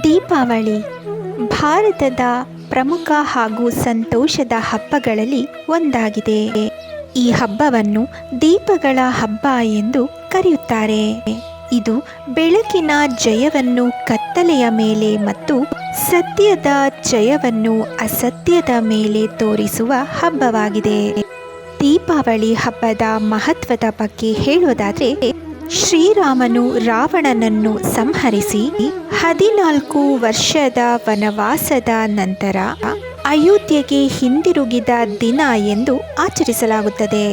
ದೀಪಾವಳಿ ಭಾರತದ ಪ್ರಮುಖ ಹಾಗೂ ಸಂತೋಷದ ಹಬ್ಬಗಳಲ್ಲಿ ಒಂದಾಗಿದೆ. ಈ ಹಬ್ಬವನ್ನು ದೀಪಗಳ ಹಬ್ಬ ಎಂದು ಕರೆಯುತ್ತಾರೆ. ಇದು ಬೆಳಕಿನ ಜಯವನ್ನು ಕತ್ತಲೆಯ ಮೇಲೆ ಮತ್ತು ಸತ್ಯದ ಜಯವನ್ನು ಅಸತ್ಯದ ಮೇಲೆ ತೋರಿಸುವ ಹಬ್ಬವಾಗಿದೆ. ದೀಪಾವಳಿ ಹಬ್ಬದ ಮಹತ್ವದ ಬಗ್ಗೆ ಹೇಳೋದಾದರೆ, ಶ್ರೀರಾಮನು ರಾವಣನನ್ನು ಸಂಹರಿಸಿ 14 ವರ್ಷದ ವನವಾಸದ ನಂತರ ಅಯೋಧ್ಯೆಗೆ ಹಿಂದಿರುಗಿದ ದಿನ ಎಂದು ಆಚರಿಸಲಾಗುತ್ತದೆ.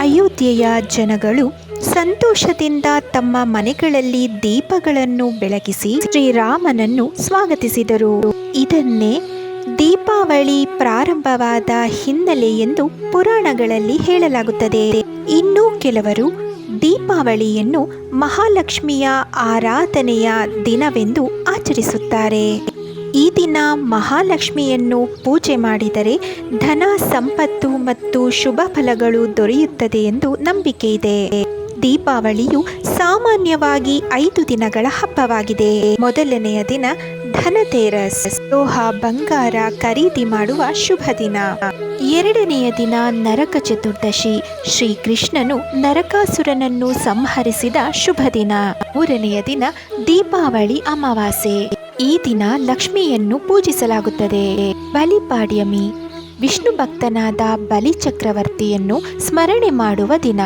ಅಯೋಧ್ಯೆಯ ಜನಗಳು ಸಂತೋಷದಿಂದ ತಮ್ಮ ಮನೆಗಳಲ್ಲಿ ದೀಪಗಳನ್ನು ಬೆಳಗಿಸಿ ಶ್ರೀರಾಮನನ್ನು ಸ್ವಾಗತಿಸಿದರು. ಇದನ್ನೇ ದೀಪಾವಳಿ ಪ್ರಾರಂಭವಾದ ಹಿನ್ನೆಲೆ ಎಂದು ಪುರಾಣಗಳಲ್ಲಿ ಹೇಳಲಾಗುತ್ತದೆ. ಇನ್ನು ಕೆಲವರು ದೀಪಾವಳಿಯನ್ನು ಮಹಾಲಕ್ಷ್ಮಿಯ ಆರಾಧನೆಯ ದಿನವೆಂದು ಆಚರಿಸುತ್ತಾರೆ. ಈ ದಿನ ಮಹಾಲಕ್ಷ್ಮಿಯನ್ನು ಪೂಜೆ ಮಾಡಿದರೆ ಧನ ಸಂಪತ್ತು ಮತ್ತು ಶುಭ ಫಲಗಳು ದೊರೆಯುತ್ತದೆ ಎಂದು ನಂಬಿಕೆ ಇದೆ. ದೀಪಾವಳಿಯು ಸಾಮಾನ್ಯವಾಗಿ 5 ದಿನಗಳ ಹಬ್ಬವಾಗಿದೆ. ಮೊದಲನೆಯ ದಿನ ಧನತೇರಸ್, ಲೋಹ ಬಂಗಾರ ಖರೀದಿ ಮಾಡುವ ಶುಭ ದಿನ. ಎರಡನೆಯ ದಿನ ನರಕ ಚತುರ್ದಶಿ, ಶ್ರೀಕೃಷ್ಣನು ನರಕಾಸುರನನ್ನು ಸಂಹರಿಸಿದ ಶುಭ ದಿನ. ಮೂರನೆಯ ದಿನ ದೀಪಾವಳಿ ಅಮಾವಾಸ್ಯೆ. ಈ ದಿನ ಲಕ್ಷ್ಮಿಯನ್ನು ಪೂಜಿಸಲಾಗುತ್ತದೆ. ಬಲಿಪಾಡ್ಯಮಿ, ವಿಷ್ಣು ಭಕ್ತನಾದ ಬಲಿ ಚಕ್ರವರ್ತಿಯನ್ನು ಸ್ಮರಣೆ ಮಾಡುವ ದಿನ.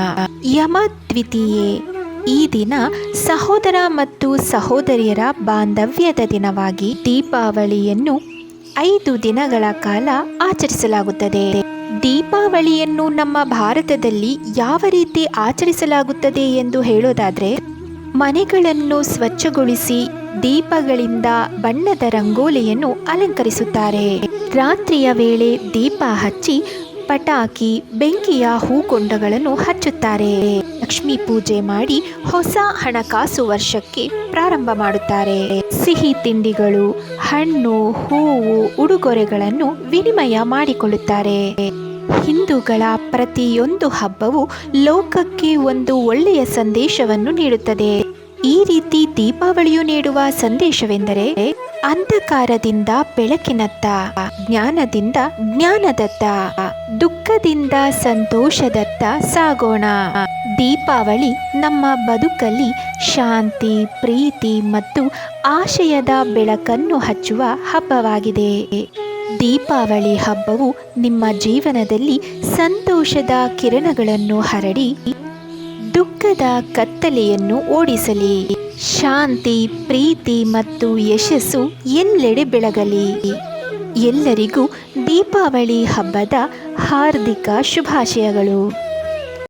ಯಮ ದ್ವಿತೀಯೆ, ಈ ದಿನ ಸಹೋದರ ಮತ್ತು ಸಹೋದರಿಯರ ಬಾಂಧವ್ಯದ ದಿನವಾಗಿ ದೀಪಾವಳಿಯನ್ನು 5 ದಿನಗಳ ಕಾಲ ಆಚರಿಸಲಾಗುತ್ತದೆ. ದೀಪಾವಳಿಯನ್ನು ನಮ್ಮ ಭಾರತದಲ್ಲಿ ಯಾವ ರೀತಿ ಆಚರಿಸಲಾಗುತ್ತದೆ ಎಂದು ಹೇಳೋದಾದರೆ, ಮನೆಗಳನ್ನು ಸ್ವಚ್ಛಗೊಳಿಸಿ ದೀಪಗಳಿಂದ ಬಣ್ಣದ ರಂಗೋಲಿಯನ್ನು ಅಲಂಕರಿಸುತ್ತಾರೆ. ರಾತ್ರಿಯ ವೇಳೆ ದೀಪ ಹಚ್ಚಿ ಪಟಾಕಿ, ಬೆಂಕಿಯ ಹೂಕೊಂಡಗಳನ್ನು ಹಚ್ಚುತ್ತಾರೆ. ಲಕ್ಷ್ಮೀ ಪೂಜೆ ಮಾಡಿ ಹೊಸ ಹಣಕಾಸು ವರ್ಷಕ್ಕೆ ಪ್ರಾರಂಭ ಮಾಡುತ್ತಾರೆ. ಸಿಹಿ ತಿಂಡಿಗಳು, ಹಣ್ಣು, ಹೂವು, ಉಡುಗೊರೆಗಳನ್ನು ವಿನಿಮಯ ಮಾಡಿಕೊಳ್ಳುತ್ತಾರೆ. ಹಿಂದೂಗಳ ಪ್ರತಿಯೊಂದು ಹಬ್ಬವು ಲೋಕಕ್ಕೆ ಒಂದು ಒಳ್ಳೆಯ ಸಂದೇಶವನ್ನು ನೀಡುತ್ತದೆ. ಈ ರೀತಿ ದೀಪಾವಳಿಯು ನೀಡುವ ಸಂದೇಶವೆಂದರೆ, ಅಂಧಕಾರದಿಂದ ಬೆಳಕಿನತ್ತ, ಜ್ಞಾನದಿಂದ ಜ್ಞಾನದತ್ತ, ದುಃಖದಿಂದ ಸಂತೋಷದತ್ತ ಸಾಗೋಣ. ದೀಪಾವಳಿ ನಮ್ಮ ಬದುಕಲ್ಲಿ ಶಾಂತಿ, ಪ್ರೀತಿ ಮತ್ತು ಆಶಯದ ಬೆಳಕನ್ನು ಹಚ್ಚುವ ಹಬ್ಬವಾಗಿದೆ. ದೀಪಾವಳಿ ಹಬ್ಬವು ನಿಮ್ಮ ಜೀವನದಲ್ಲಿ ಸಂತೋಷದ ಕಿರಣಗಳನ್ನು ಹರಡಿ ದುಃಖದ ಕತ್ತಲೆಯನ್ನು ಓಡಿಸಲಿ. ಶಾಂತಿ, ಪ್ರೀತಿ ಮತ್ತು ಯಶಸ್ಸು ಎಲ್ಲೆಡೆ ಬೆಳಗಲಿ. ಎಲ್ಲರಿಗೂ ದೀಪಾವಳಿ ಹಬ್ಬದ ಹಾರ್ದಿಕ ಶುಭಾಶಯಗಳು.